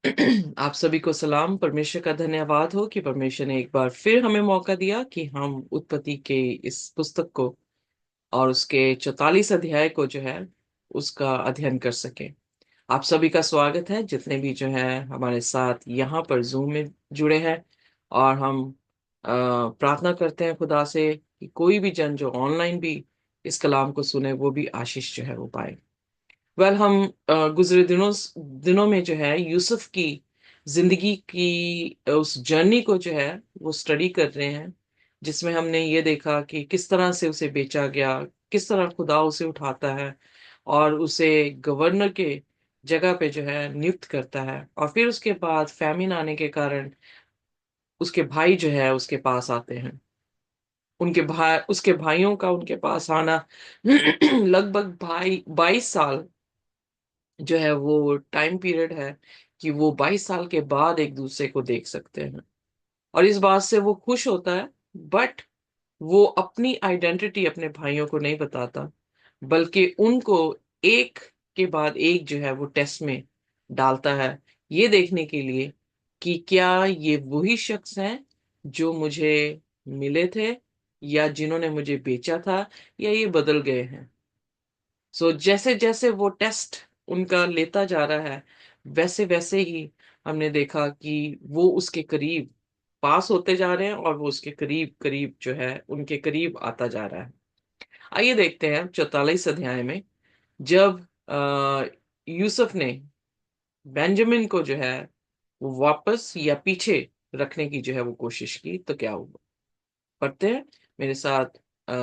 आप सभी को सलाम। परमेश्वर का धन्यवाद हो कि परमेश्वर ने एक बार फिर हमें मौका दिया कि हम उत्पत्ति के इस पुस्तक को और उसके 44 अध्याय को जो है उसका अध्ययन कर सके। आप सभी का स्वागत है, जितने भी जो है हमारे साथ यहाँ पर जूम में जुड़े हैं। और हम प्रार्थना करते हैं खुदा से कि कोई भी जन जो ऑनलाइन भी इस कलाम को सुने वो भी आशीष जो है वो पाए। हम गुजरे दिनों में जो है यूसुफ की जिंदगी की उस जर्नी को जो है वो स्टडी कर रहे हैं, जिसमें हमने ये देखा कि किस तरह से उसे बेचा गया, किस तरह खुदा उसे उठाता है और उसे गवर्नर के जगह पे जो है नियुक्त करता है। और फिर उसके बाद फैमिन आने के कारण उसके भाई जो है उसके पास आते हैं। उनके भाई उसके भाइयों का उनके पास आना लगभग भाई 22 साल जो है वो टाइम पीरियड है कि वो 22 साल के बाद एक दूसरे को देख सकते हैं। और इस बात से वो खुश होता है, बट वो अपनी आइडेंटिटी अपने भाइयों को नहीं बताता, बल्कि उनको एक के बाद एक जो है वो टेस्ट में डालता है, ये देखने के लिए कि क्या ये वही शख्स हैं जो मुझे मिले थे, या जिन्होंने मुझे बेचा था, या ये बदल गए हैं। जैसे जैसे वो टेस्ट उनका लेता जा रहा है, वैसे वैसे ही हमने देखा कि वो उसके करीब पास होते जा रहे हैं और वो उसके करीब करीब जो है उनके करीब आता जा रहा है। आइए देखते हैं 44 अध्याय में, जब यूसुफ ने बेंजामिन को जो है वो वापस या पीछे रखने की जो है वो कोशिश की, तो क्या हुआ पढ़ते हैं। मेरे साथ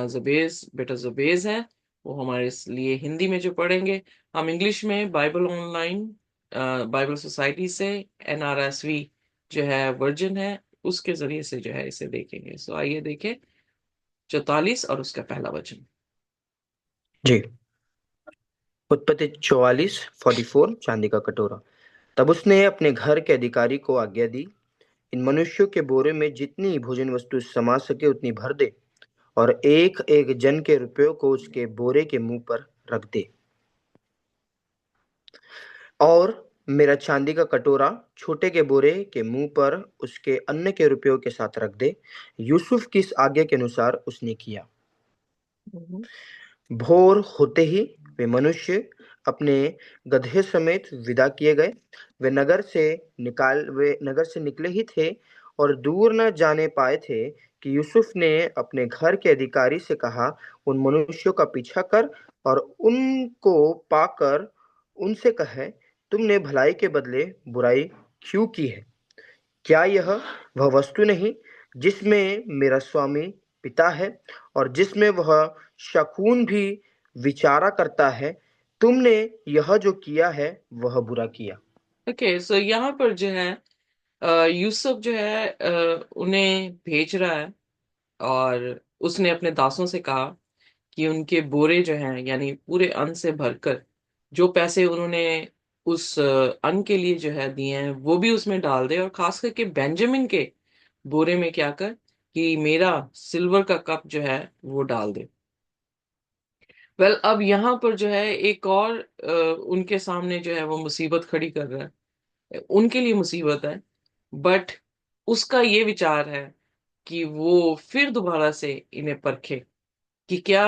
जबेज बेटा जबेज है, वो हमारे लिए हिंदी में जो पढ़ेंगे। हम इंग्लिश में बाइबल ऑनलाइन बाइबल सोसाइटी से NRSV जो है वर्जन है, उसके जरिए से जो है इसे देखेंगे। आइए देखें 44 और उसका पहला वचन। जी। उत्पत्ति 44 चांदी का कटोरा। तब उसने अपने घर के अधिकारी को आज्ञा दी, इन मनुष्यों के बोरे में जितनी भोजन वस्तु समा सके उतनी भर दे, और एक एक जन के रुपयों को उसके बोरे के मुंह पर रख दे, और मेरा चांदी का कटोरा छोटे के बोरे के मुंह पर उसके अन्न के रुपयों के साथ रख दे। यूसुफ की इस आज्ञा के अनुसार उसने किया। हम्म। भोर होते ही वे अपने गदहे समेत विदा किए गए। वे नगर से निकले ही थे और दूर न जाने पाए थे कि यूसुफ ने अपने घर के अधिकारी से कहा, उन मनुष्यों का पीछा कर और उनको पाकर उनसे कहे, तुमने भलाई के बदले बुराई क्यों की है? क्या यह वह वस्तु नहीं जिसमें मेरा स्वामी पिता है, और जिसमें वह शकून भी विचारा करता है? तुमने यह जो किया है वह बुरा किया। ओके, सो यहाँ पर जो है यूसुफ जो है उन्हें भेज रहा है। और उसने अपने दासों से कहा कि उनके बोरे जो हैं, यानी पूरे अन्न से भरकर जो पैसे उन्होंने उस अन्न के लिए जो है दिए हैं वो भी उसमें डाल दे, और खास करके बेंजामिन के बोरे में क्या कर कि मेरा सिल्वर का कप जो है वो डाल दे। अब यहाँ पर जो है एक और उनके सामने जो है वो मुसीबत खड़ी कर रहा है। उनके लिए मुसीबत है, बट उसका ये विचार है कि वो फिर दोबारा से इन्हें परखे कि क्या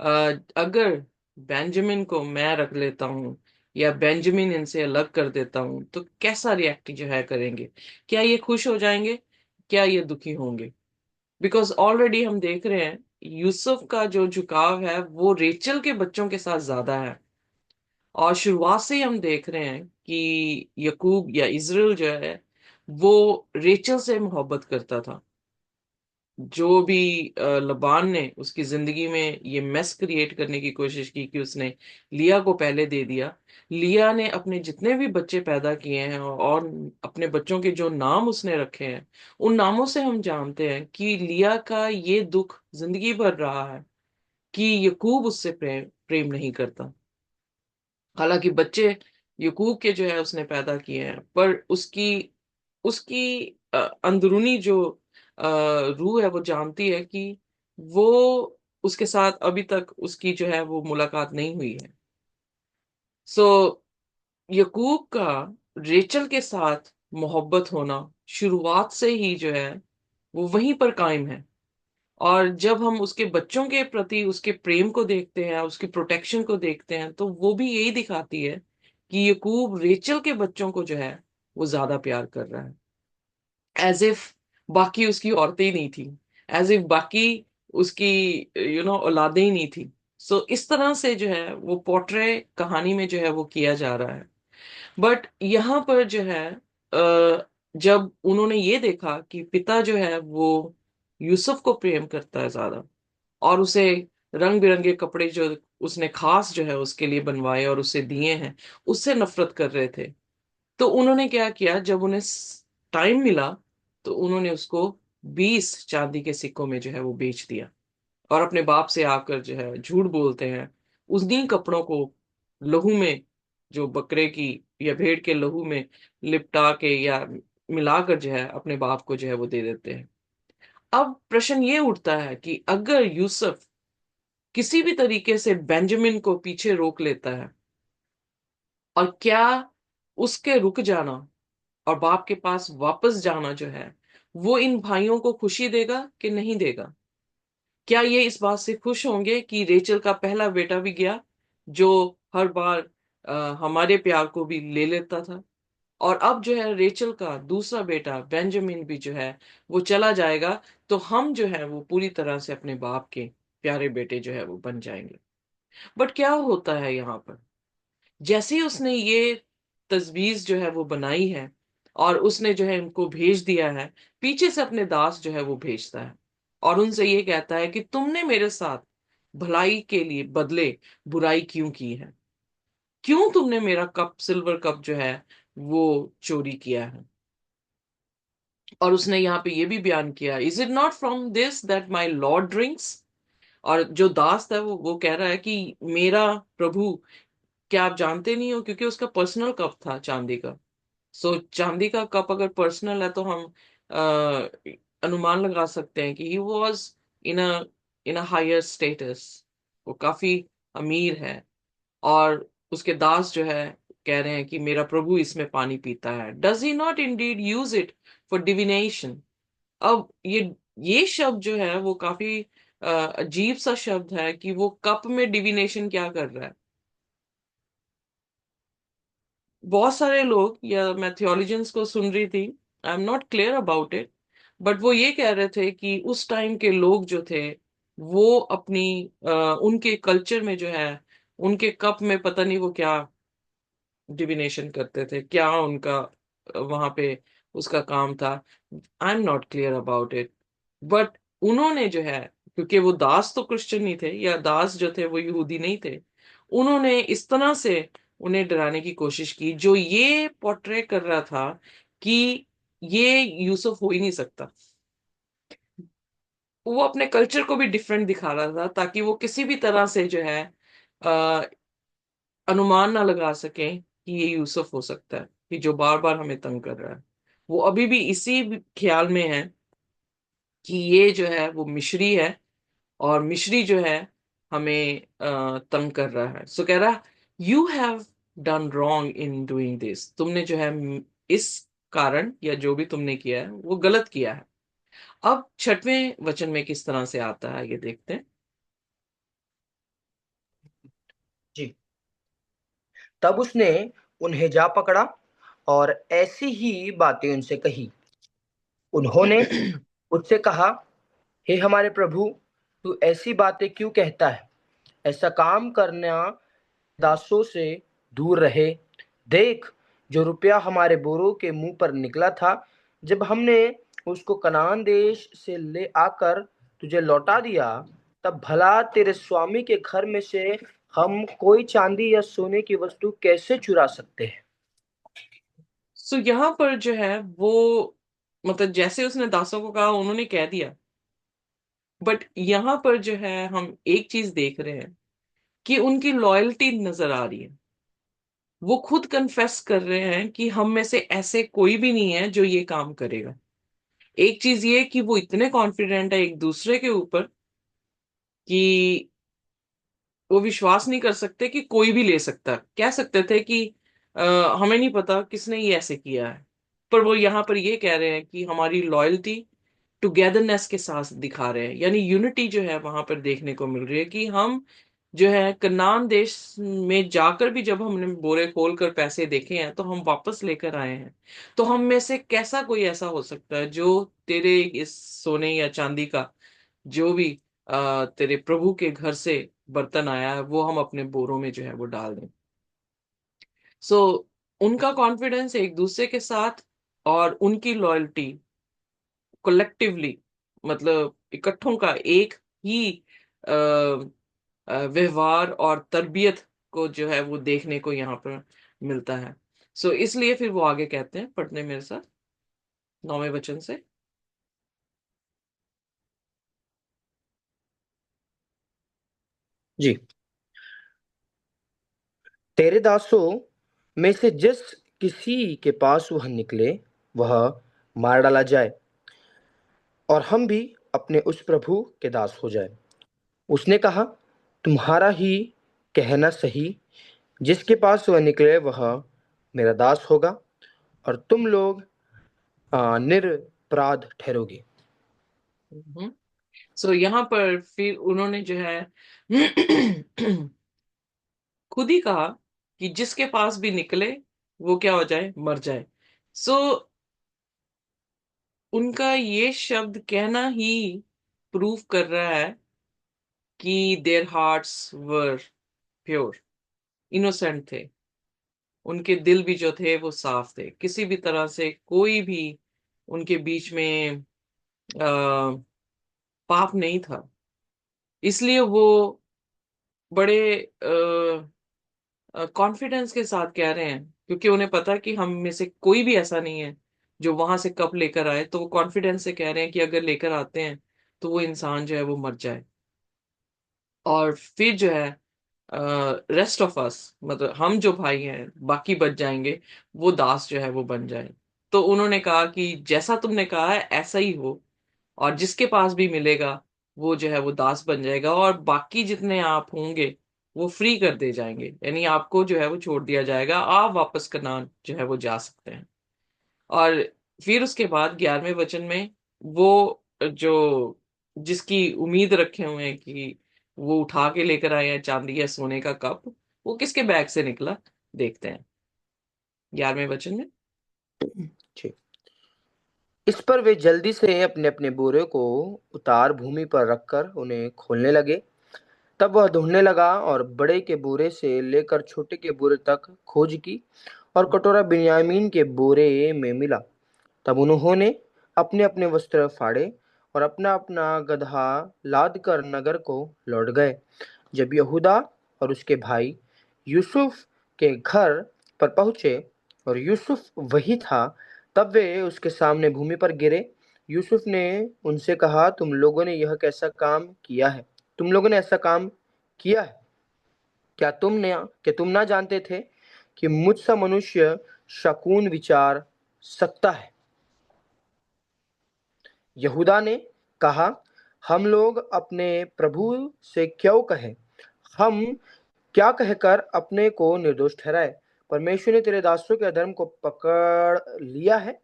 अगर बेंजामिन को मैं रख लेता हूँ या बेंजामिन इनसे अलग कर देता हूँ तो कैसा रिएक्ट जो है करेंगे। क्या ये खुश हो जाएंगे, क्या ये दुखी होंगे? बिकॉज ऑलरेडी हम देख रहे हैं यूसुफ का जो झुकाव है वो रेचल के बच्चों के साथ ज्यादा है। और शुरुआत से ही हम देख रहे हैं कि यकूब या इजराइल जो है वो रेचल से मोहब्बत करता था। जो भी लबान ने उसकी जिंदगी में ये मेस क्रिएट करने की कोशिश की कि उसने लिया को पहले दे दिया। लिया ने अपने जितने भी बच्चे पैदा किए हैं और अपने बच्चों के जो नाम उसने रखे हैं, उन नामों से हम जानते हैं कि लिया का ये दुख जिंदगी भर रहा है कि यकूब उससे प्रेम नहीं करता। हालांकि बच्चे यकूब के जो है उसने पैदा किए हैं, पर उसकी उसकी अंदरूनी जो रूह है वो जानती है कि वो उसके साथ अभी तक उसकी जो है वो मुलाकात नहीं हुई है। सो यकूब का रेचल के साथ मोहब्बत होना शुरुआत से ही जो है वो वहीं पर कायम है। और जब हम उसके बच्चों के प्रति उसके प्रेम को देखते हैं, उसकी प्रोटेक्शन को देखते हैं, तो वो भी यही दिखाती है कि यकूब रेचल के बच्चों को जो है वो ज्यादा प्यार कर रहा है, एज इफ बाकी उसकी औरतें ही नहीं थी, एज इफ बाकी उसकी औलादें ही नहीं थी। सो इस तरह से जो है वो पोर्ट्रे कहानी में जो है वो किया जा रहा है। बट यहाँ पर जो है जब उन्होंने ये देखा कि पिता जो है वो यूसुफ को प्रेम करता है ज्यादा, और उसे रंग बिरंगे कपड़े जो उसने खास जो है उसके लिए बनवाए और उसे दिए हैं, उससे नफरत कर रहे थे। तो उन्होंने क्या किया, जब उन्हें टाइम मिला तो उन्होंने उसको 20 चांदी के सिक्कों में जो है वो बेच दिया, और अपने बाप से आकर जो है झूठ बोलते हैं, उन्हीं कपड़ों को लहू में, जो बकरे की या भेड़ के लहू में लिपटा के या मिलाकर जो है अपने बाप को जो है वो दे देते हैं। अब प्रश्न ये उठता है कि अगर यूसुफ किसी भी तरीके से बेंजामिन को पीछे रोक लेता है, और क्या उसके रुक जाना और बाप के पास वापस जाना जो है वो इन भाइयों को खुशी देगा कि नहीं देगा? क्या ये इस बात से खुश होंगे कि रेचल का पहला बेटा भी गया, जो हर बार हमारे प्यार को भी ले लेता था, और अब जो है रेचल का दूसरा बेटा बेंजामिन भी जो है वो चला जाएगा, तो हम जो है वो पूरी तरह से अपने बाप के प्यारे बेटे जो है वो बन जाएंगे। बट क्या होता है यहाँ पर, जैसे ही उसने ये तजवीज जो है वो बनाई है और उसने जो है इनको भेज दिया है, पीछे से अपने दास जो है वो भेजता है और उनसे ये कहता है कि तुमने मेरे साथ भलाई के लिए बदले बुराई क्यों की है? क्यों तुमने मेरा कप, सिल्वर कप जो है वो चोरी किया है? और उसने यहाँ पे ये भी बयान किया, is it not from this that my lord drinks? और जो दास है वो कह रहा है कि मेरा प्रभु, क्या आप जानते नहीं हो? क्योंकि उसका पर्सनल कप था चांदी का। सो चांदी का कप अगर पर्सनल है तो हम अ, अनुमान लगा सकते हैं कि he was in a in a higher status, वो काफी अमीर है। और उसके दास जो है कह रहे हैं कि मेरा प्रभु इसमें पानी पीता है, does he not Indeed use it for divination? अब ये शब्द जो है वो काफी अजीब सा शब्द है कि वो कप में डिविनेशन क्या कर रहा है। बहुत सारे लोग, या मैं थियोलॉजियंस को सुन रही थी, I am not clear about it, but वो ये कह रहे थे कि उस टाइम के लोग जो थे वो अपनी उनके कल्चर में जो है उनके कप में पता नहीं वो क्या डिविनेशन करते थे, क्या उनका वहां पे उसका काम था। I am not clear about it, but उन्होंने जो है, क्योंकि वो दास तो क्रिश्चियन नहीं थे, या दास जो थे वो यहूदी नहीं थे, उन्होंने इस तरह से उन्हें डराने की कोशिश की, जो ये पोर्ट्रे कर रहा था कि ये यूसुफ हो ही नहीं सकता। वो अपने कल्चर को भी डिफरेंट दिखा रहा था ताकि वो किसी भी तरह से जो है अ, अनुमान ना लगा सकें कि ये यूसुफ हो सकता है, कि जो बार बार हमें तंग कर रहा है। वो अभी भी इसी ख्याल में है कि ये जो है वो मिश्री है, और मिश्री जो है हमें तंग कर रहा है। सो कह रहा, you have done wrong in doing this, तुमने जो है इस कारण या जो भी तुमने किया है वो गलत किया है। अब छठवें वचन में किस तरह से आता है ये देखते हैं। जी। तब उसने उन्हें जा पकड़ा और ऐसी ही बातें उनसे कही। उन्होंने उससे कहा, हे हमारे प्रभु, तू ऐसी बातें क्यों कहता है? ऐसा काम करना दासों से दूर रहे। देख, जो रुपया हमारे बोरों के मुंह पर निकला था, जब हमने उसको कनान देश से ले आकर तुझे लौटा दिया, तब भला तेरे स्वामी के घर में से हम कोई चांदी या सोने की वस्तु कैसे चुरा सकते हैं? सो यहाँ पर जो है वो, मतलब जैसे उसने दासों को कहा उन्होंने कह दिया, बट यहाँ पर जो है हम एक चीज देख रहे हैं कि उनकी लॉयल्टी नजर आ रही है। वो खुद कन्फेस कर रहे हैं कि हम में से ऐसे कोई भी नहीं है जो ये काम करेगा। एक चीज ये कि वो इतने कॉन्फिडेंट है एक दूसरे के ऊपर कि वो विश्वास नहीं कर सकते कि कोई भी ले सकता है। कह सकते थे कि हमें नहीं पता किसने ये ऐसे किया है, पर वो यहाँ पर ये कह रहे हैं कि हमारी लॉयल्टी टुगेदरनेस के साथ दिखा रहे हैं, यानी यूनिटी जो है वहां पर देखने को मिल रही है कि हम जो है कनान देश में जाकर भी जब हमने बोरे खोल कर पैसे देखे हैं तो हम वापस लेकर आए हैं। तो हम में से कैसा कोई ऐसा हो सकता है जो तेरे इस सोने या चांदी का जो भी तेरे प्रभु के घर से बर्तन आया है वो हम अपने बोरों में जो है वो डाल दें। सो उनका कॉन्फिडेंस एक दूसरे के साथ और उनकी लॉयल्टी कलेक्टिवली, मतलब इकट्ठों का एक ही अ, व्यवहार और तरबियत को जो है वो देखने को यहाँ पर मिलता है। सो इसलिए फिर वो आगे कहते हैं, पढ़ने मेरे साथ 9वें वचन से। जी। तेरे दासों में से जिस किसी के पास वह निकले, वह मार डाला जाए, और हम भी अपने उस प्रभु के दास हो जाए। उसने कहा, तुम्हारा ही कहना सही। जिसके पास वह निकले, वह मेरा दास होगा, और तुम लोग निरपराध ठहरोगे। सो यहाँ पर फिर उन्होंने जो है खुद ही कहा कि जिसके पास भी निकले वो क्या हो जाए, मर जाए। सो उनका ये शब्द कहना ही प्रूव कर रहा है कि there hearts were pure, innocent थे। उनके दिल भी जो थे वो साफ थे, किसी भी तरह से कोई भी उनके बीच में पाप नहीं था। इसलिए वो बड़े कॉन्फिडेंस के साथ कह रहे हैं, क्योंकि उन्हें पता है कि हम में से कोई भी ऐसा नहीं है जो वहां से कप लेकर आए। तो वो कॉन्फिडेंस से कह रहे हैं कि अगर लेकर आते हैं तो वो इंसान जो है वो मर जाए, और फिर जो है रेस्ट ऑफ अस, मतलब हम जो भाई हैं बाकी बच जाएंगे, वो दास जो है वो बन जाए। तो उन्होंने कहा कि जैसा तुमने कहा है ऐसा ही हो, और जिसके पास भी मिलेगा वो जो है वो दास बन जाएगा, और बाकी जितने आप होंगे वो फ्री कर दे जाएंगे, यानी आपको जो है वो छोड़ दिया जाएगा, आप वापस कनान जो है वो जा सकते हैं। और फिर उसके बाद 11वें वचन में वो जो जिसकी उम्मीद रखे हुए हैं कि वो उठा के लेकर आए हैं चांदी या सोने का कप, वो किसके बैग से निकला, देखते हैं 11वें वचन में। ठीक। इस पर वे जल्दी से अपने अपने बोरे को उतार भूमि पर रखकर उन्हें खोलने लगे। तब वह ढूंढने लगा और बड़े के बोरे से लेकर छोटे के बोरे तक खोज की, और कटोरा बिन्यामीन के बोरे में मिला। तब उन्होंने अपने अपने वस्त्र फाड़े और अपना अपना गदहा लाद कर नगर को लौट गए। जब यहूदा और उसके भाई यूसुफ के घर पर पहुंचे, और यूसुफ वही था, तब वे उसके सामने भूमि पर गिरे। यूसुफ ने उनसे कहा, तुम लोगों ने यह कैसा काम किया है? तुम लोगों ने ऐसा काम किया है? क्या तुम ना जानते थे कि मुझसा मनुष्य शकून विचार सकता है? यहूदा ने कहा, हम लोग अपने प्रभु से क्यों कहें? हम क्या कहकर अपने को निर्दोष ठहराए? परमेश्वर ने तेरे दासों के अधर्म को पकड़ लिया है।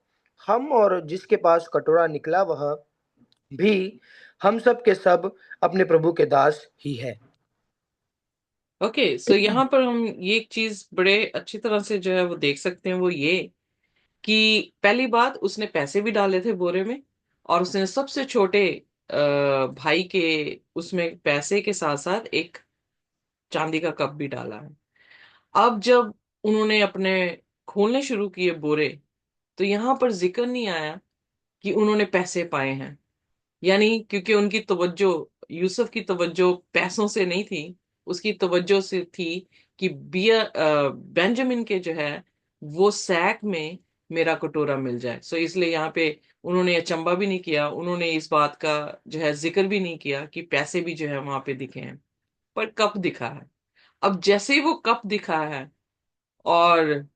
हम और जिसके पास कटोरा निकला, वह भी हम सब के सब अपने प्रभु के दास ही है। ओके, सो यहाँ पर हम ये एक चीज बड़े अच्छी तरह से जो है वो देख सकते हैं, वो ये कि पहली बात उसने पैसे भी डाले थे बोरे में, और उसने सबसे छोटे भाई के उसमें पैसे के साथ साथ एक चांदी का कप भी डाला है। अब जब उन्होंने अपने खोलने शुरू किए बोरे, तो यहाँ पर जिक्र नहीं आया कि उन्होंने पैसे पाए हैं, यानी क्योंकि उनकी तवज्जो, यूसुफ की तवज्जो पैसों से नहीं थी, उसकी तवज्जो से थी कि बेंजामिन के जो है वो सैक में मेरा कटोरा मिल जाए। सो इसलिए यहाँ पे उन्होंने अचंभा भी नहीं किया, उन्होंने इस बात का जो है जिक्र भी नहीं किया कि पैसे भी जो है वहां पे दिखे हैं, पर कप दिखा है। अब जैसे ही वो कप दिखा है, और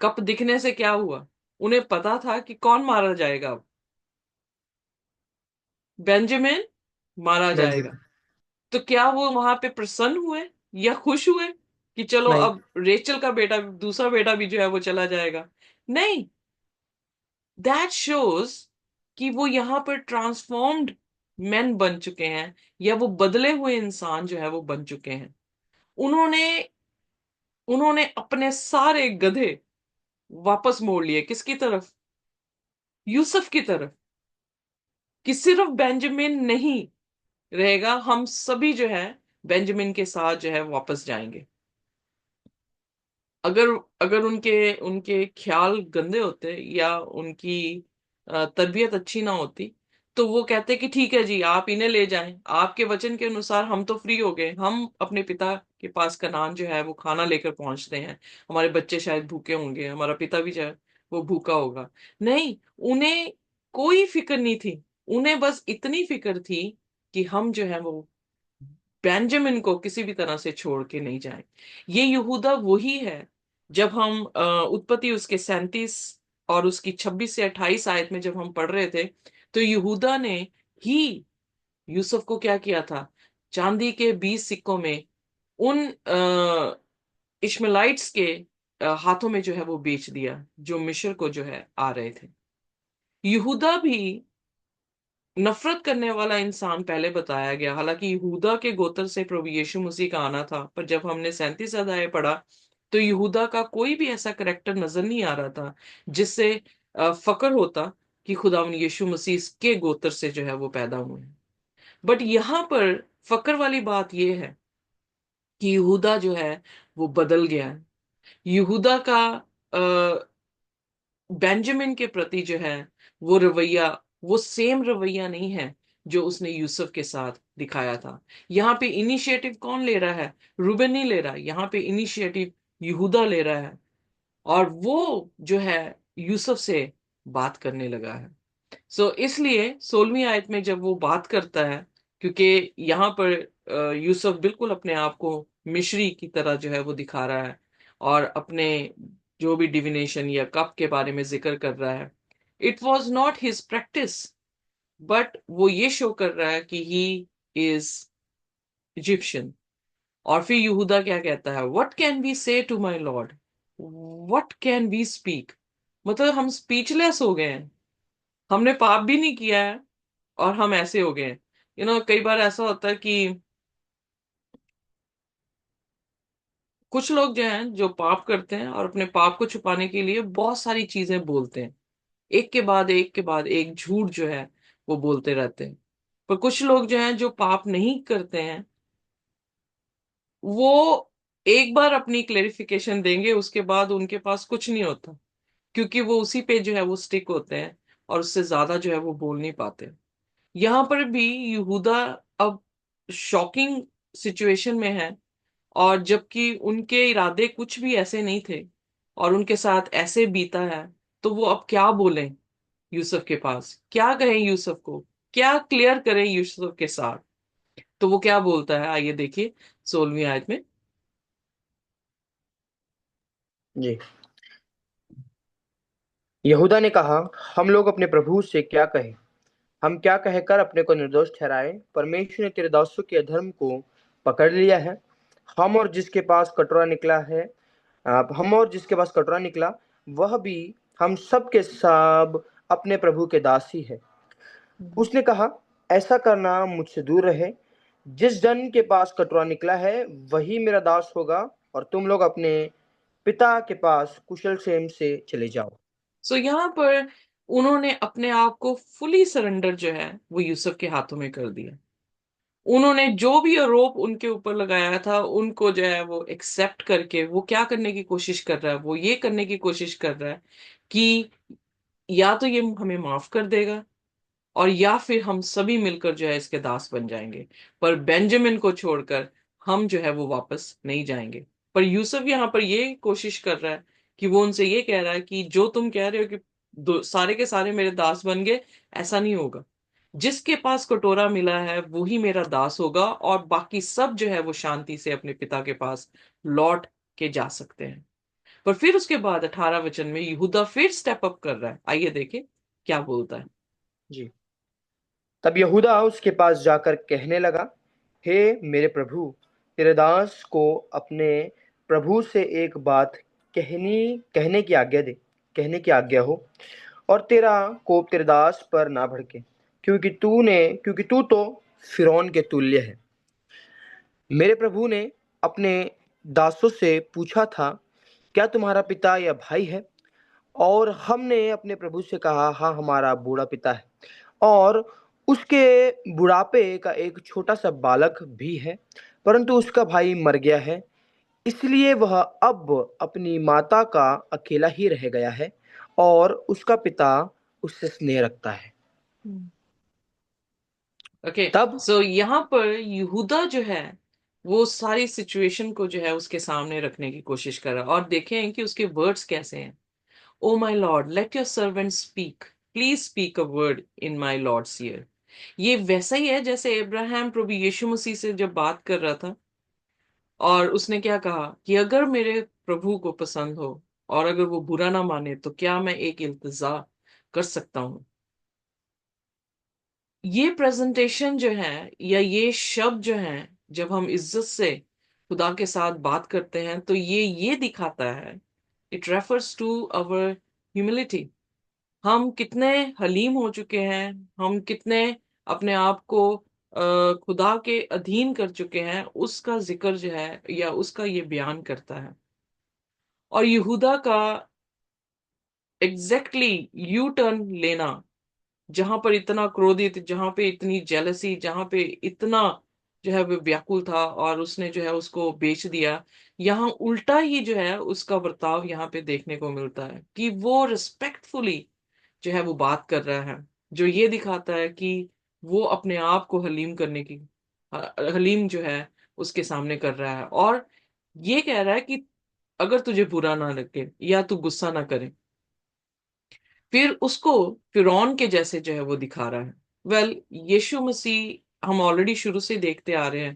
कप दिखने से क्या हुआ, उन्हें पता था कि कौन मारा जाएगा अब, बेंजामिन मारा जाएगा। बेंजामिन। तो क्या वो वहां पे प्रसन्न हुए या खुश हुए? कि चलो नहीं। अब रेचल का बेटा, दूसरा बेटा भी जो है वो चला जाएगा। नहीं, दैट शोज कि वो यहाँ पर ट्रांसफॉर्म्ड मैन बन चुके हैं, या वो बदले हुए इंसान जो है वो बन चुके हैं। उन्होंने उन्होंने अपने सारे गधे वापस मोड़ लिए, किसकी तरफ? यूसुफ की तरफ। कि सिर्फ बेंजामिन नहीं रहेगा, हम सभी जो है बेंजामिन के साथ जो है वापस जाएंगे। अगर अगर उनके उनके ख्याल गंदे होते या उनकी तबीयत अच्छी ना होती, तो वो कहते कि ठीक है जी, आप इन्हें ले जाएं, आपके वचन के अनुसार हम तो फ्री हो गए, हम अपने पिता के पास कनान जो है वो खाना लेकर पहुंचते हैं, हमारे बच्चे शायद भूखे होंगे, हमारा पिता भी जो है वो भूखा होगा। नहीं, उन्हें कोई फिक्र नहीं थी। उन्हें बस इतनी फिक्र थी कि हम जो है वो बेंजामिन को किसी भी तरह से छोड़ के नहीं जाए। ये यहूदा वही है। जब हम उत्पत्ति उसके 37 और उसकी 26 से 28 आयत में जब हम पढ़ रहे थे, तो यहूदा ने ही यूसुफ को क्या किया था? चांदी के 20 सिक्कों में उन इश्माइलाइट्स के हाथों में जो है वो बेच दिया, जो मिस्र को जो है आ रहे थे। यहूदा भी नफरत करने वाला इंसान पहले बताया गया। हालांकि यहूदा के गोत्र से प्रभु यीशु मसीह का आना था, पर जब हमने 37 अध्याय पढ़ा, तो यहूदा का कोई भी ऐसा करेक्टर नजर नहीं आ रहा था जिससे फक्र होता कि खुदावंद यीशु मसीह के गोत्र से जो है वो पैदा हुए हैं। बट यहाँ पर फक्र वाली बात यह है कि यहूदा जो है वो बदल गया है। यहूदा का बेंजामिन के प्रति जो है वो रवैया, वो सेम रवैया नहीं है जो उसने यूसुफ के साथ दिखाया था। यहाँ पे इनिशिएटिव कौन ले रहा है? रूबेन नहीं ले रहा, यहाँ पे इनिशिएटिव यहूदा ले रहा है। और वो जो है यूसुफ से बात करने लगा है। इसलिए 16वीं आयत में जब वो बात करता है, क्योंकि यहाँ पर यूसुफ बिल्कुल अपने आप को मिस्री की तरह जो है वो दिखा रहा है, और अपने जो भी डिविनेशन या कप के बारे में जिक्र कर रहा है। It was not his practice, but वो ये शो कर रहा है कि ही इज इजिप्शियन। और फिर यहूदा क्या कहता है? What can we say to my lord, what can we speak? मतलब हम स्पीचलेस हो गए हैं। हमने पाप भी नहीं किया है और हम ऐसे हो गए हैं। कई बार ऐसा होता है कि कुछ लोग जो हैं जो पाप करते हैं और अपने पाप को छुपाने के लिए बहुत सारी चीजें बोलते हैं, एक के बाद एक के बाद एक झूठ जो है वो बोलते रहते हैं। पर कुछ लोग जो हैं जो पाप नहीं करते हैं, वो एक बार अपनी क्लेरिफिकेशन देंगे, उसके बाद उनके पास कुछ नहीं होता, क्योंकि वो उसी पे जो है वो स्टिक होते हैं और उससे ज्यादा जो है वो बोल नहीं पाते। यहां पर भी यहूदा अब शॉकिंग सिचुएशन में है, और जबकि उनके इरादे कुछ भी ऐसे नहीं थे और उनके साथ ऐसे बीता है, तो वो अब क्या बोलें? यूसुफ के पास क्या कहें? यूसुफ को क्या क्लियर करें यूसुफ के साथ? तो वो क्या बोलता है, आइए देखिए 16वीं आयत में। जी। यहूदा ने कहा, हम लोग अपने प्रभु से क्या कहें? हम क्या कहकर अपने को निर्दोष ठहराए? परमेश्वर ने तेरे दासों के अधर्म को पकड़ लिया है। हम और जिसके पास कटोरा निकला है हम और जिसके पास कटोरा निकला, वह भी हम सब के सब अपने प्रभु के दास ही है। उसने कहा, ऐसा करना मुझसे दूर रहे। जिस जन के पास कटोरा निकला है वही मेरा दास होगा, और तुम लोग अपने पिता के पास कुशल क्षेम से चले जाओ। यहाँ पर उन्होंने अपने आप को फुली सरेंडर जो है वो यूसुफ के हाथों में कर दिया। उन्होंने जो भी आरोप उनके ऊपर लगाया था उनको जो है वो एक्सेप्ट करके वो क्या करने की कोशिश कर रहा है? वो ये करने की कोशिश कर रहा है कि या तो ये हमें माफ कर देगा, और या फिर हम सभी मिलकर जो है इसके दास बन जाएंगे, पर बेंजामिन को छोड़कर हम जो है वो वापस नहीं जाएंगे। पर यूसुफ यहाँ पर ये कोशिश कर रहा है कि वो उनसे ये कह रहा है कि जो तुम कह रहे हो कि सारे के सारे मेरे दास बन गए, ऐसा नहीं होगा। जिसके पास कटोरा मिला है वो ही मेरा दास होगा, और बाकी सब जो है वो शांति से अपने पिता के पास लौट के जा सकते हैं। पर फिर उसके बाद 18 वचन में यहूदा फिर स्टेप अप कर रहा है। आइए देखें क्या बोलता है। जी। तब यहूदा उसके पास जाकर कहने लगा, हे मेरे प्रभु, तेरे दास को अपने प्रभु से एक बात कहनी कहने की आज्ञा दे कहने की आज्ञा हो, और तेरा कोप तेरे दास पर ना भड़के, क्योंकि तू तो फिरौन के तुल्य है। मेरे प्रभु ने अपने दासों से पूछा था, क्या तुम्हारा पिता या भाई है? और हमने अपने प्रभु से कहा, हाँ, हमारा बूढ़ा पिता है, और उसके बुढ़ापे का एक छोटा सा बालक भी है, परंतु उसका भाई मर गया है, इसलिए वह अब अपनी माता का अकेला ही रह गया है, और उसका पिता उससे स्नेह रखता है। ओके, तब सो यहाँ पर यहूदा जो है वो सारी सिचुएशन को जो है उसके सामने रखने की कोशिश कर रहा है, और देखें कि उसके वर्ड्स कैसे हैं। Oh my Lord, let your servant speak, please speak a word in my Lord's year. ये वैसा ही है जैसे अब्राहम प्रभु यीशु मसीह से जब बात कर रहा था, और उसने क्या कहा कि अगर मेरे प्रभु को पसंद हो और अगर वो बुरा ना माने तो क्या मैं एक इल्तिजा कर सकता हूँ। ये प्रेजेंटेशन जो है या ये शब्द जो है, जब हम इज्जत से खुदा के साथ बात करते हैं तो ये दिखाता है, it refers to our humility. हम कितने हलीम हो चुके हैं, हम कितने अपने आप को खुदा के अधीन कर चुके हैं, उसका जिक्र जो है या उसका ये बयान करता है। और यहूदा का एग्जैक्टली यू टर्न लेना, जहां पर इतना क्रोधित, जहां पे इतनी जेलसी, जहां पे इतना जो है वो व्याकुल था और उसने जो है उसको बेच दिया, यहाँ उल्टा ही जो है उसका बर्ताव यहाँ पे देखने को मिलता है कि वो रिस्पेक्टफुली जो है वो बात कर रहा है, जो ये दिखाता है कि वो अपने आप को हलीम करने की हलीम जो है उसके सामने कर रहा है, और ये कह रहा है कि अगर तुझे बुरा ना लगे या तू गुस्सा ना करे। फिर उसको फिरौन के जैसे जो है वो दिखा रहा है। यीशु मसीह हम ऑलरेडी शुरू से देखते आ रहे हैं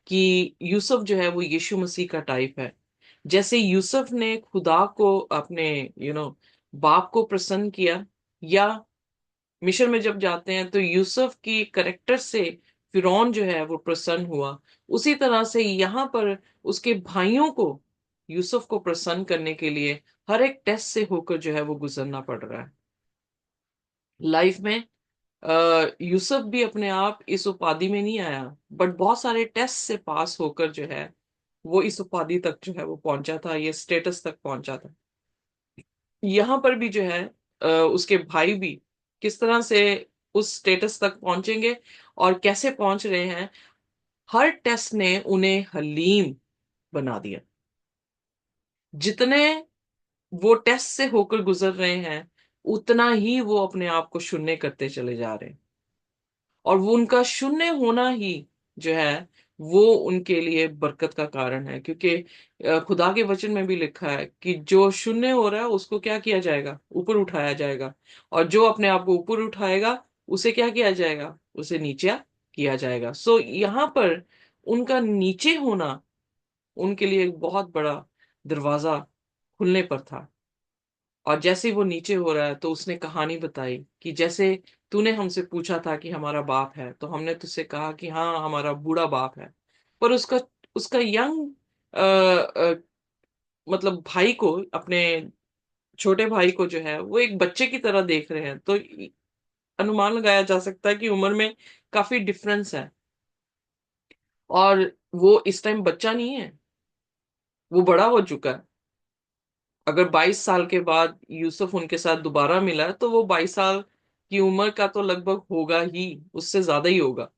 कि यूसुफ जो है वो यीशु मसीह का टाइप है। जैसे यूसुफ ने खुदा को अपने बाप को प्रसन्न किया, या मिस्र में जब जाते हैं तो यूसुफ की करेक्टर से फिरौन जो है वो प्रसन्न हुआ, उसी तरह से यहाँ पर उसके भाइयों को यूसुफ को प्रसन्न करने के लिए हर एक टेस्ट से होकर जो है वो गुजरना पड़ रहा है लाइफ में। यूसुफ भी अपने आप इस उपाधि में नहीं आया, बट बहुत सारे टेस्ट से पास होकर जो है वो इस उपाधि तक जो है वो पहुंचा था, ये स्टेटस तक पहुंचा था। यहाँ पर भी जो है उसके भाई भी किस तरह से उस स्टेटस तक पहुंचेंगे और कैसे पहुंच रहे हैं। हर टेस्ट ने उन्हें हलीम बना दिया। जितने वो टेस्ट से होकर गुजर रहे हैं, उतना ही वो अपने आप को शून्य करते चले जा रहे हैं, और वो उनका शून्य होना ही जो है वो उनके लिए बरकत का कारण है, क्योंकि खुदा के वचन में भी लिखा है कि जो शून्य हो रहा है उसको क्या किया जाएगा, ऊपर उठाया जाएगा, और जो अपने आप को ऊपर उठाएगा उसे क्या किया जाएगा, उसे नीचे किया जाएगा। सो यहाँ पर उनका नीचे होना उनके लिए एक बहुत बड़ा दरवाजा खुलने पर था। और जैसे ही वो नीचे हो रहा है तो उसने कहानी बताई कि जैसे तूने हमसे पूछा था कि हमारा बाप है, तो हमने तुझसे कहा कि हाँ हमारा बूढ़ा बाप है। पर उसका उसका यंग मतलब भाई को, अपने छोटे भाई को जो है वो एक बच्चे की तरह देख रहे हैं, तो अनुमान लगाया जा सकता है कि उम्र में काफी डिफरेंस है। और वो इस टाइम बच्चा नहीं है, वो बड़ा हो चुका है। अगर 22 साल के बाद यूसुफ उनके साथ दोबारा मिला तो वो 22 साल की उम्र का तो लगभग होगा ही, उससे ज्यादा ही होगा।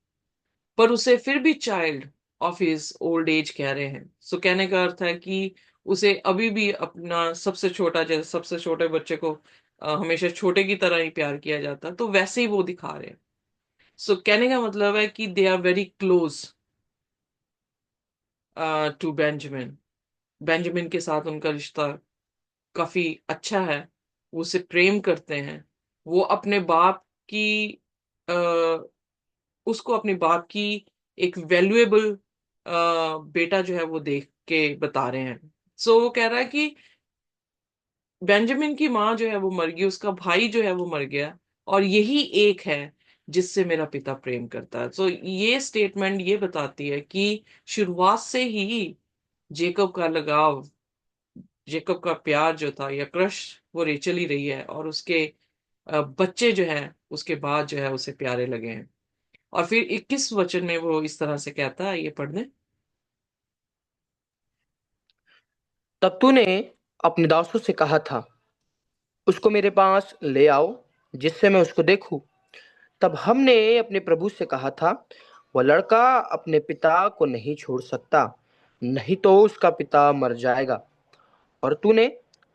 पर उसे फिर भी child of his old age कह रहे हैं। सो कहने का अर्थ है कि उसे अभी भी अपना सबसे छोटा, जैसे सबसे छोटे बच्चे को हमेशा छोटे की तरह ही प्यार किया जाता है, तो वैसे ही वो दिखा रहे हैं। सो कहने का मतलब है कि they are very close to Benjamin. Benjamin के साथ उनका रिश्ता काफी अच्छा है, वो उसे प्रेम करते हैं। वो अपने बाप की आ, उसको अपने बाप की एक वैल्यूएबल बेटा जो है वो देख के बता रहे हैं। सो वो कह रहा है कि बेंजामिन की माँ जो है वो मर गई, उसका भाई जो है वो मर गया, और यही एक है जिससे मेरा पिता प्रेम करता है। सो ये स्टेटमेंट ये बताती है कि शुरुआत से ही जेकब का लगाव, जेकब का प्यार जो था या क्रश, वो रेचल ही रही है, और उसके बच्चे जो हैं उसके बाद जो है उसे प्यारे लगे हैं। और फिर 21 वचन में वो इस तरह से कहता है, ये पढ़ने। तब तूने अपने दासों से कहा था, उसको मेरे पास ले आओ जिससे मैं उसको देखूं। तब हमने अपने प्रभु से कहा था, वह लड़का अपने पिता को नहीं छोड़ सकता, नहीं तो उसका पिता मर जाएगा। और तूने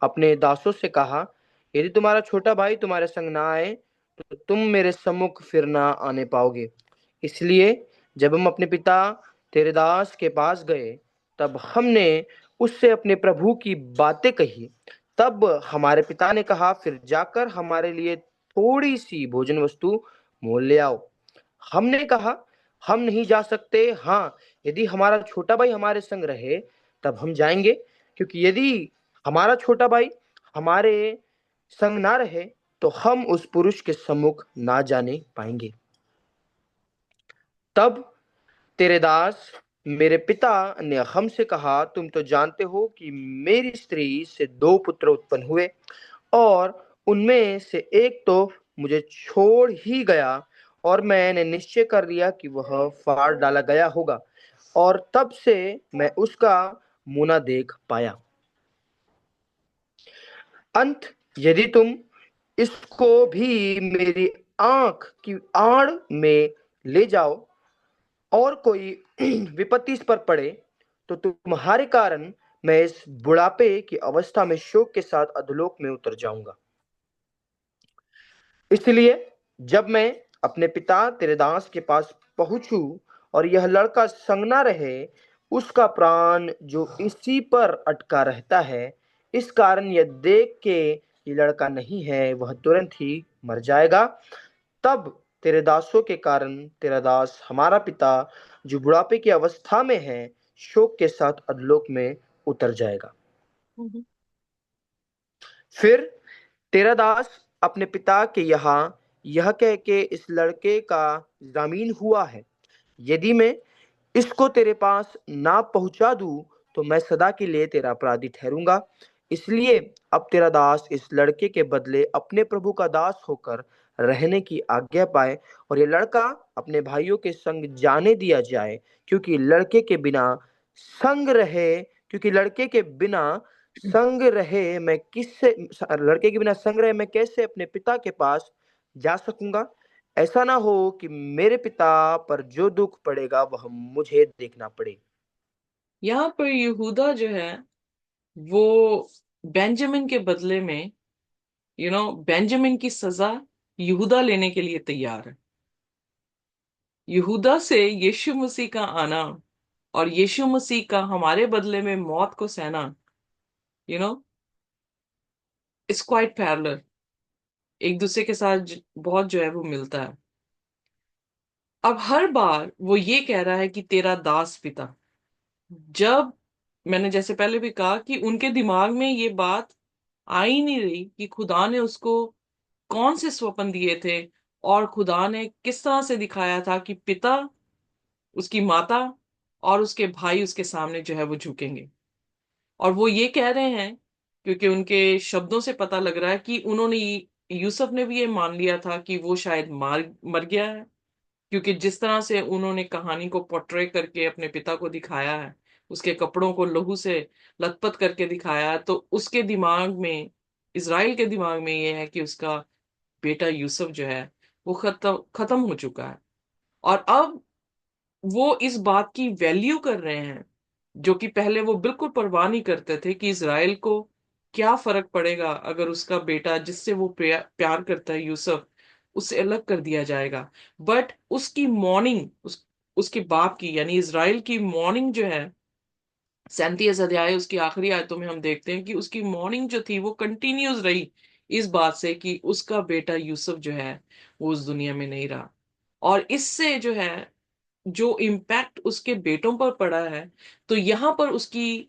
अपने दासों से कहा, यदि तुम्हारा छोटा भाई तुम्हारे संग ना आए तो तुम मेरे सम्मुख फिर ना आने पाओगे। इसलिए जब हम अपने पिता तेरे दास के पास गए, तब हमने उससे अपने प्रभु की बातें कही। तब हमारे पिता ने कहा, फिर जाकर हमारे लिए थोड़ी सी भोजन वस्तु मोल ले आओ। हमने कहा, हम नहीं जा सकते, हाँ यदि हमारा छोटा भाई हमारे संग रहे तब हम जाएंगे, क्योंकि यदि हमारा छोटा भाई हमारे संग ना रहे तो हम उस पुरुष के सम्मुख ना जाने पाएंगे। तब तेरे दास मेरे पिता ने हमसे कहा, तुम तो जानते हो कि मेरी स्त्री से दो पुत्र उत्पन्न हुए, और उनमें से एक तो मुझे छोड़ ही गया, और मैंने निश्चय कर लिया कि वह फाड़ डाला गया होगा, और तब से मैं उसका मुना देख पाया। अंत यदि तुम इसको भी मेरी आंख की आड़ में ले जाओ और कोई विपत्ति इस पर पड़े, तो तुम्हारे कारण मैं इस बुढ़ापे की अवस्था में शोक के साथ अधोलोक में उतर जाऊंगा। इसलिए जब मैं अपने पिता तेरे दास के पास पहुंचूं और यह लड़का संग ना रहे, उसका प्राण जो इसी पर अटका रहता है, इस कारण यह देख के ये लड़का नहीं है, वह तुरंत ही मर जाएगा। तब तेरे दासों के कारण तेरा दास हमारा पिता जो बुढ़ापे की अवस्था में है, शोक के साथ अधलोक में उतर जाएगा। हम्म। फिर तेरा दास अपने पिता के यहाँ यह कह के इस लड़के का जामीन हुआ है, यदि मैं इसको तेरे पास ना पहुंचा दूं तो मैं सदा के लिए तेरा अपराधी ठहरूंगा। इसलिए अब तेरा दास इस लड़के के बदले अपने प्रभु का दास होकर रहने की आज्ञा पाए, और ये लड़का अपने भाइयों के संग जाने दिया जाए, क्योंकि लड़के के बिना संग रहे क्योंकि लड़के के बिना संग रहे मैं कैसे अपने पिता के पास जा सकूंगा। ऐसा ना हो कि मेरे पिता पर जो दुख पड़ेगा वह मुझे देखना पड़े। यहाँ पर यहूदा जो है वो बेंजामिन के बदले में, बेंजामिन की सजा यहूदा लेने के लिए तैयार है। यहूदा से यीशु मसीह का आना और यीशु मसीह का हमारे बदले में मौत को सहना, you know it's quite parallel, एक दूसरे के साथ बहुत जो है वो मिलता है। अब हर बार वो ये कह रहा है कि तेरा दास पिता, जब मैंने जैसे पहले भी कहा कि उनके दिमाग में ये बात आ ही नहीं रही कि खुदा ने उसको कौन से स्वप्न दिए थे, और खुदा ने किस तरह से दिखाया था कि पिता, उसकी माता और उसके भाई उसके सामने जो है वो झुकेंगे। और वो ये कह रहे हैं क्योंकि उनके शब्दों से पता लग रहा है कि उन्होंने यूसुफ ने भी ये मान लिया था कि वो शायद मार मर गया है, क्योंकि जिस तरह से उन्होंने कहानी को पोर्ट्रे करके अपने पिता को दिखाया है, उसके कपड़ों को लहू से लथपथ करके दिखाया है, तो उसके दिमाग में, इज़राइल के दिमाग में ये है कि उसका बेटा यूसुफ जो है वो खत्म खत्म हो चुका है। और अब वो इस बात की वैल्यू कर रहे हैं, जो कि पहले वो बिल्कुल परवाह नहीं करते थे कि इज़राइल को क्या फर्क पड़ेगा अगर उसका बेटा जिससे वो प्यार करता है यूसुफ, उससे अलग कर दिया जाएगा। बट उसकी मॉर्निंग, उसके बाप की यानी इज़राइल की मॉर्निंग जो है, 37 अध्याय उसकी आखिरी आयतों में हम देखते हैं कि उसकी मॉर्निंग जो थी वो कंटिन्यूस रही इस बात से कि उसका बेटा यूसुफ जो है वो उस दुनिया में नहीं रहा। और इससे जो है, जो इम्पैक्ट उसके बेटों पर पड़ा है, तो यहाँ पर उसकी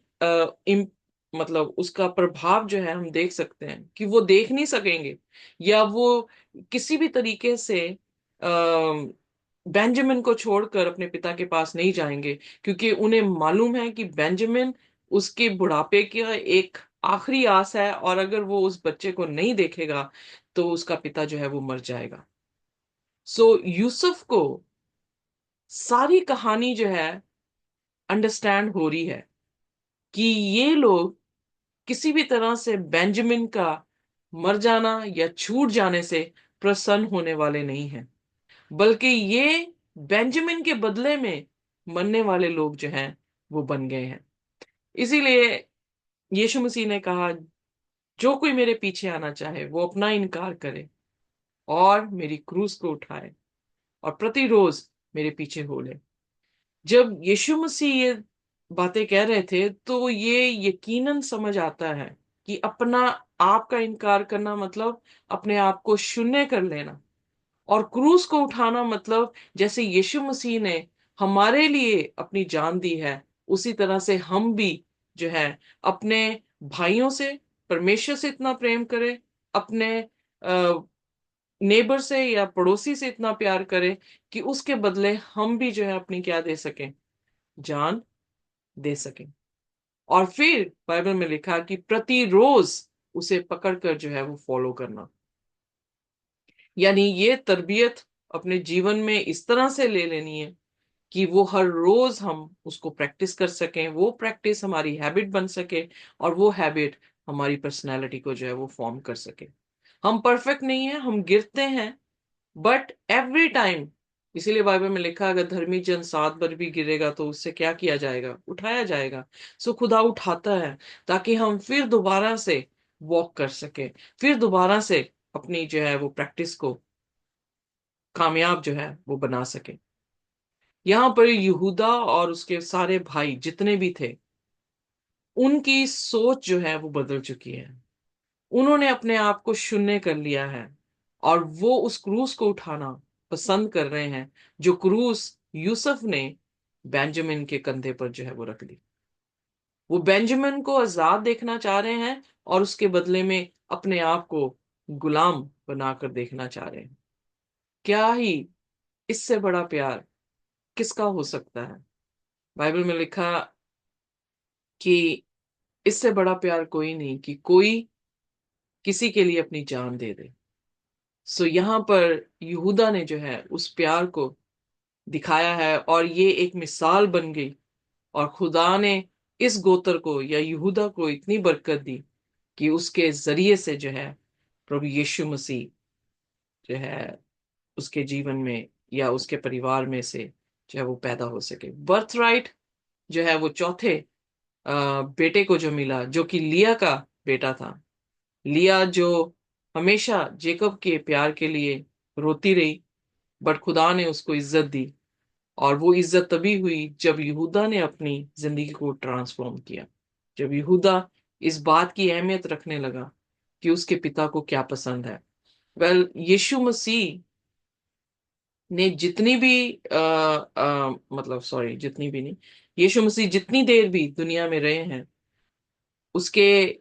मतलब उसका प्रभाव जो है हम देख सकते हैं कि वो देख नहीं सकेंगे, या वो किसी भी तरीके से बेंजामिन को छोड़कर अपने पिता के पास नहीं जाएंगे, क्योंकि उन्हें मालूम है कि बेंजामिन उसके बुढ़ापे का एक आखिरी आस है, और अगर वो उस बच्चे को नहीं देखेगा तो उसका पिता जो है वो मर जाएगा। सो यूसुफ को सारी कहानी जो है अंडरस्टैंड हो रही है कि ये लोग किसी भी तरह से बेंजामिन का मर जाना या छूट जाने से प्रसन्न होने वाले नहीं हैं, बल्कि ये बेंजामिन के बदले में मरने वाले लोग जो हैं वो बन गए हैं। इसीलिए यीशु मसीह ने कहा, जो कोई मेरे पीछे आना चाहे वो अपना इनकार करे और मेरी क्रूस को उठाए और प्रतिरोज मेरे पीछे हो ले। जब यीशु मसीह ये बातें कह रहे थे तो ये यकीनन समझ आता है कि अपना आप का इनकार करना मतलब अपने आप को शून्य कर लेना, और क्रूस को उठाना मतलब जैसे यीशु मसीह ने हमारे लिए अपनी जान दी है, उसी तरह से हम भी जो है अपने भाइयों से, परमेश्वर से इतना प्रेम करें, अपने नेबर से या पड़ोसी से इतना प्यार करें कि उसके बदले हम भी जो है अपनी क्या दे सकें, जान दे सकें। और फिर बाइबल में लिखा कि प्रतिरोज उसे पकड़कर जो है वो फॉलो करना, यानी ये तरबियत अपने जीवन में इस तरह से ले लेनी है कि वो हर रोज हम उसको प्रैक्टिस कर सकें, वो प्रैक्टिस हमारी हैबिट बन सके, और वो हैबिट हमारी पर्सनैलिटी को जो है वो फॉर्म कर सके। हम परफेक्ट नहीं है, हम गिरते हैं, बट एवरी टाइम, इसीलिए बाइबल में लिखा अगर धर्मी जन 7 बार भी गिरेगा तो उससे क्या किया जाएगा, उठाया जाएगा। सो खुदा उठाता है ताकि हम फिर दोबारा से वॉक कर सके, फिर दोबारा से अपनी जो है वो प्रैक्टिस को कामयाब जो है वो बना सके। यहाँ पर यहूदा और उसके सारे भाई जितने भी थे, उनकी सोच जो है वो बदल चुकी है। उन्होंने अपने आप को शून्य कर लिया है और वो उस क्रूस को उठाना पसंद कर रहे हैं, जो क्रूस यूसुफ ने बेंजामिन के कंधे पर जो है वो रख दी। वो बेंजामिन को आजाद देखना चाह रहे हैं और उसके बदले में अपने आप को गुलाम बनाकर देखना चाह रहे हैं। क्या ही इससे बड़ा प्यार किसका हो सकता है। बाइबल में लिखा कि इससे बड़ा प्यार कोई नहीं कि कोई किसी के लिए अपनी जान दे दे। सो यहाँ पर यहूदा ने जो है उस प्यार को दिखाया है और ये एक मिसाल बन गई, और खुदा ने इस गोत्र को या यहूदा को इतनी बरकत दी कि उसके जरिए से जो है प्रभु यीशु मसीह जो है उसके जीवन में या उसके परिवार में से जो है वो पैदा हो सके। बर्थ राइट जो है वो चौथे बेटे को जो मिला, जो कि लिया का बेटा था। लिया जो हमेशा जेकब के प्यार के लिए रोती रही, बट खुदा ने उसको इज्जत दी, और वो इज्जत तभी हुई जब यहूदा ने अपनी जिंदगी को ट्रांसफॉर्म किया, जब यहूदा इस बात की अहमियत रखने लगा कि उसके पिता को क्या पसंद है। यीशु मसीह ने जितनी भी मतलब सॉरी, जितनी भी नहीं, यीशु मसीह जितनी देर भी दुनिया में रहे हैं, उसके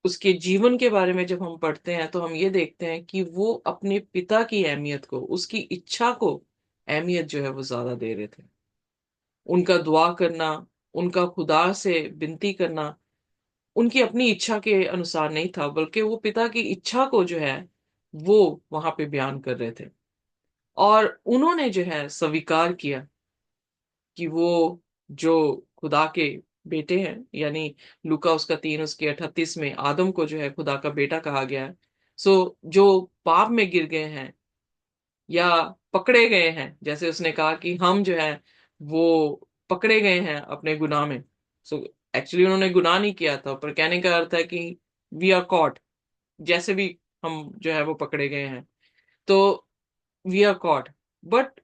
उसके जीवन के बारे में जब हम पढ़ते हैं तो हम ये देखते हैं कि वो अपने पिता की अहमियत को, उसकी इच्छा को अहमियत जो है वो ज्यादा दे रहे थे। उनका दुआ करना, उनका खुदा से विनती करना उनकी अपनी इच्छा के अनुसार नहीं था, बल्कि वो पिता की इच्छा को जो है वो वहां पे बयान कर रहे थे। और उन्होंने जो है स्वीकार किया कि वो जो खुदा के बेटे हैं, यानी लूका उसका 3 उसके 38 में आदम को जो है खुदा का बेटा कहा गया है। सो जो पाप में गिर गए हैं या पकड़े गए हैं, जैसे उसने कहा कि हम जो है वो पकड़े गए हैं अपने गुनाह में। सो एक्चुअली उन्होंने गुनाह नहीं किया था, पर कहने का अर्थ है कि वी आर कॉट, जैसे भी हम जो है वो पकड़े गए हैं, तो वी आर कॉट। बट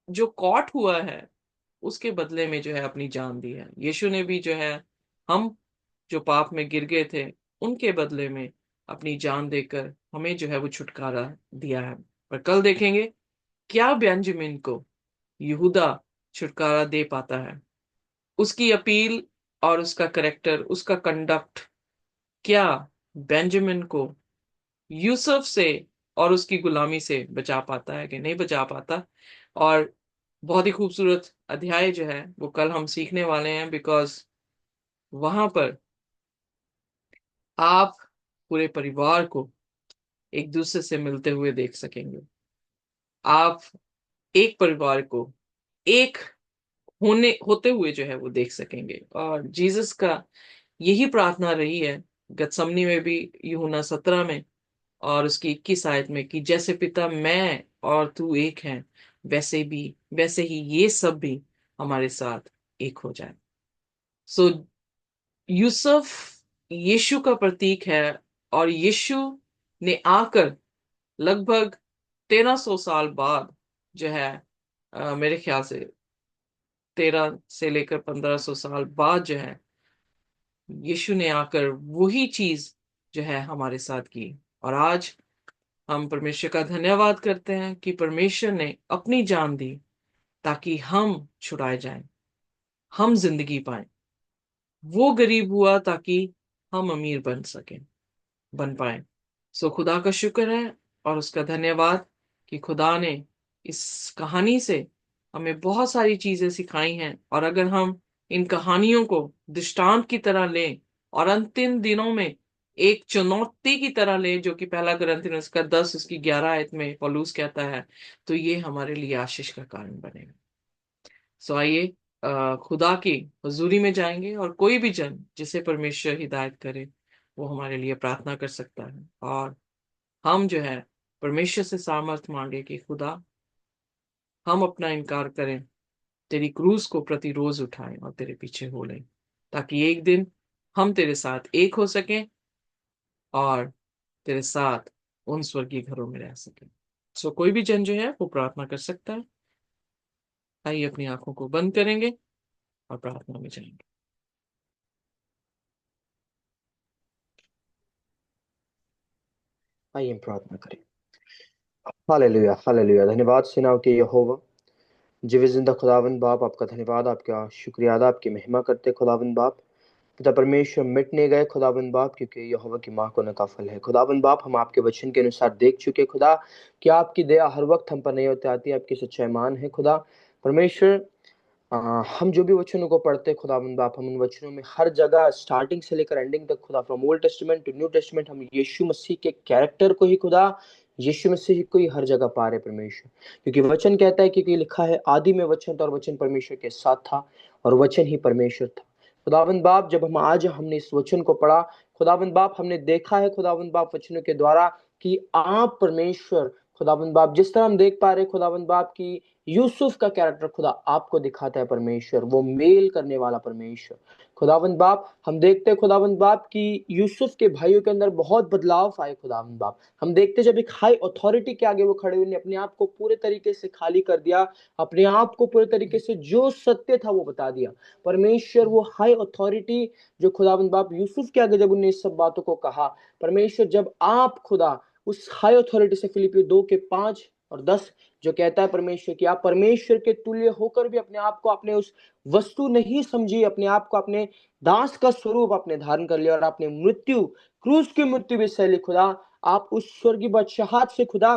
जो कॉट हुआ है उसके बदले में जो है अपनी जान दी है। यीशु ने भी जो है, हम जो पाप में गिर गए थे उनके बदले में अपनी जान देकर हमें जो है वो छुटकारा दिया है। पर कल देखेंगे क्या बेंजामिन को यहूदा छुटकारा दे पाता है। उसकी अपील और उसका करेक्टर, उसका कंडक्ट, क्या बेंजामिन को यूसुफ से और उसकी गुलामी से बचा पाता है कि नहीं बचा पाता। और बहुत ही खूबसूरत अध्याय जो है वो कल हम सीखने वाले हैं, बिकॉज वहां पर आप पूरे परिवार को एक दूसरे से मिलते हुए देख सकेंगे। आप एक परिवार को एक होते हुए जो है वो देख सकेंगे। और जीसस का यही प्रार्थना रही है गतसमनी में भी, यूहन्ना 17 में और उसकी 21 आयत में, कि जैसे पिता मैं और तू एक हैं, वैसे ही ये सब भी हमारे साथ एक हो जाए। सो यूसुफ यीशु का प्रतीक है। और यीशु ने आकर लगभग 1300 साल बाद जो है, मेरे ख्याल से 13 से लेकर 1500 साल बाद जो है, यीशु ने आकर वही चीज जो है हमारे साथ की। और आज हम परमेश्वर का धन्यवाद करते हैं कि परमेश्वर ने अपनी जान दी ताकि हम छुड़ाए जाएं, हम जिंदगी पाएं। वो गरीब हुआ ताकि हम अमीर बन पाए। सो खुदा का शुक्र है और उसका धन्यवाद कि खुदा ने इस कहानी से हमें बहुत सारी चीजें सिखाई हैं। और अगर हम इन कहानियों को दृष्टांत की तरह लें और अंतिम दिनों में एक चुनौती की तरह लें, जो कि पहला कुरिन्थियों उसका 10 उसकी 11 आयत में पौलुस कहता है, तो ये हमारे लिए आशीष का कारण बनेगा। सो आइए खुदा की हजूरी में जाएंगे, और कोई भी जन जिसे परमेश्वर हिदायत करे वो हमारे लिए प्रार्थना कर सकता है। और हम जो है परमेश्वर से सामर्थ मांगे कि खुदा, हम अपना इनकार करें, तेरी क्रूस को प्रतिरोज उठाएं और तेरे पीछे हो लें, ताकि एक दिन हम तेरे साथ एक हो सकें और तेरे साथ उन स्वर्गीय घरों में रह सकें। सो कोई भी जन जो है वो प्रार्थना कर सकता है। आइए अपनी आंखों को बंद करेंगे और प्रार्थना में जाएंगे। आइए हम प्रार्थना करें। Hallelujah, hallelujah. धन्यवाद सेनाओं के यहोवा, जीवित जिंदा खुदावंद बाप, आपका धन्यवाद, आपका शुक्रिया अदा, आपकी महिमा करते खुदावंद बाप। पिता परमेश्वर, मिट नहीं गए खुदावंद बाप, क्योंकि यहोवा की माँ को न का फल है। खुदावंद बाप, हम आपके वचन के अनुसार देख चुके खुदा कि आपकी दया हर वक्त हम पर नहीं होती आती, आपकी सच्चाई मान है खुदा परमेश्वर। हम जो भी वचनों को पढ़ते खुदावंद बाप, हम उन वचनों में हर जगह स्टार्टिंग से लेकर एंडिंग तक खुदा, from old testament to new testament, हम यीशु मसीह के कैरेक्टर को ही खुदा, यीशु मसीह को ही हर जगह पा रहे परमेश्वर। क्योंकि वचन कहता है, क्योंकि लिखा है, आदि में वचन था और वचन परमेश्वर के साथ था और वचन ही परमेश्वर था। खुदावंद बाप, जब हम आज हमने इस वचन को पढ़ा खुदावंद बाप, हमने देखा है खुदावंद बाप वचनों के द्वारा कि आप परमेश्वर खुदावंद बाप, जिस तरह हम देख पा रहे खुदावंद बाप की यूसुफ का कैरेक्टर खुदा आपको दिखाता है परमेश्वर, वो मेल करने वाला परमेश्वर। खुदावंद बाप, हम देखते हैं खुदावंद बाप की यूसुफ के भाइयों के अंदर बहुत बदलाव आए खुदावंद बाप। हम देखते जब एक हाई अथॉरिटी के आगे वो खड़े हुए, अपने आप को पूरे तरीके से खाली कर दिया, अपने आप को पूरे तरीके से जो सत्य था वो बता दिया परमेश्वर। वो हाई अथॉरिटी जो खुदावंद बाप यूसुफ के आगे जब उन्हें इस सब बातों को कहा परमेश्वर, जब आप खुदा उस हाई अथॉरिटी से, फिलिपियो 2:5 और 10 जो कहता है परमेश्वर कि आप परमेश्वर के तुल्य होकर भी अपने आप को अपने उस वस्तु नहीं समझी, अपने आप को अपने दास का स्वरूप आपने धारण कर लिया और आपने मृत्यु, क्रूस की मृत्यु भी सह ली खुदा। आप उस स्वर्गीय बादशाहत से खुदा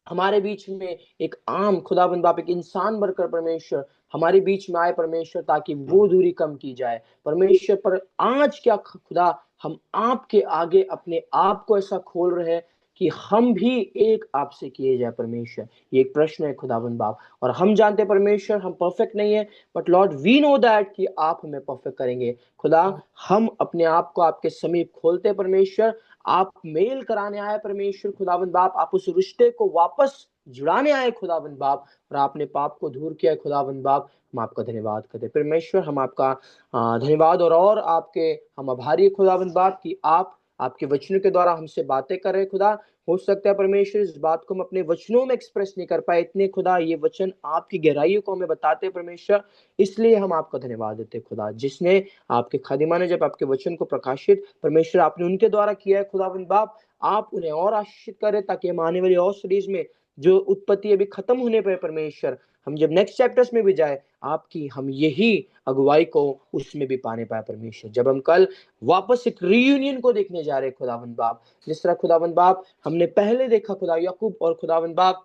हमारे बीच में एक आम खुदाबंद बाप, एक इंसान बनकर परमेश्वर हमारे बीच में आए परमेश्वर, ताकि वो दूरी कम की जाए परमेश्वर। पर आज क्या खुदा, हम आपके आगे अपने आप को ऐसा खोल रहे हैं कि हम भी एक आपसे किए जाए परमेश्वर। ये एक प्रश्न है खुदाबंद बाप, और हम जानते हैं परमेश्वर हम परफेक्ट नहीं है, but lord we know that कि आप हमें परफेक्ट करेंगे खुदा। हम अपने आप को आपके समीप खोलते हैं परमेश्वर। आप मेल कराने आए परमेश्वर खुदाबंद बाप, आप उस रिश्ते को वापस जुड़ाने आए खुदाबंद बाप, और आपने पाप को दूर किया है खुदाबंद बाप। हम आपका धन्यवाद करते हैं परमेश्वर, हम आपका धन्यवाद और आपके हम आभारी हैं खुदाबंद बाप कि आप आपके वचनों के द्वारा हमसे बातें कर रहे हैं खुदा। हो सकता है परमेश्वर इस बात को हम अपने वचनों में एक्सप्रेस नहीं कर पाए इतने खुदा, ये वचन आपकी गहराइयों को हमें बताते हैं परमेश्वर, इसलिए हम आपका धन्यवाद देते हैं खुदा। जिसने आपके खादिमा ने जब आपके वचन को प्रकाशित परमेश्वर आपने उनके द्वारा किया है खुदावंद बाप, आप उन्हें और आशीषित करें, ताकि हम आने वाली और सीरीज में जो उत्पत्ति अभी खत्म होने पर परमेश्वर, हम जब नेक्स्ट चैप्टर्स में भी जाए, आपकी हम यही अगुवाई को उसमें भी पाने पाए परमेश्वर। जब हम कल वापस एक रीयूनियन को देखने जा रहे हैं खुदावंद बाप, जिस तरह खुदावंद बाप हमने पहले देखा खुदा याकूब और खुदावंद बाप,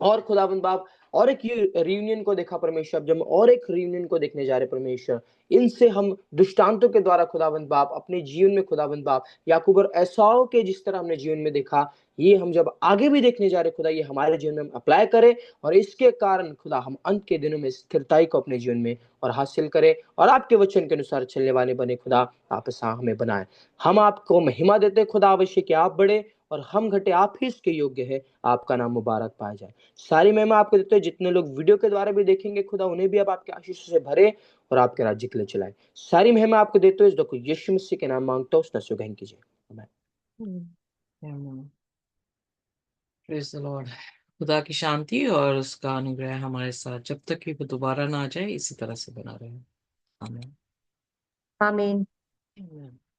और खुदावंद बाप और एक रियूनियन को देखा परमेश्वर, जब हम और एक रियूनियन को देखने जा रहे परमेश्वर, इनसे हम दृष्टांतों के द्वारा खुदावंद बाप अपने जीवन में खुदावंद बाप याकूब और एसाव के जिस तरह हमने जीवन में देखा, ये हम जब आगे भी देखने जा रहे खुदा, ये हमारे जीवन में हम अप्लाई करें, और इसके कारण खुदा हम अंत के दिनों में स्थिरताई को अपने जीवन में और हासिल करें, और आपके वचन के अनुसार चलने वाले बने खुदा। आप ऐसा हमें बनाए। हम आपको महिमा देते खुदा, अवश्य कि आप बढ़े और हम घटे, आप ही इसके योग्य है। आपका नाम मुबारक पाया जाए। सारी महिमा आपको देते हैं। जितने लोग वीडियो के द्वारा भी देखेंगे खुदा, उन्हें भी आप आपके आशीष से भरे और आपके राज्य के लिए चलाए। सारी महिमा आपको देते हो, इस दुख यीशु मसीह के नाम मांगता हूं, उसने सुगन कीजिए। आमीन। Amen. Praise the Lord. खुदा की शांति और उसका अनुग्रह हमारे साथ जब तक कि वो दोबारा ना आ जाए इसी तरह से बना रहे। आमीन। आमीन। Amen.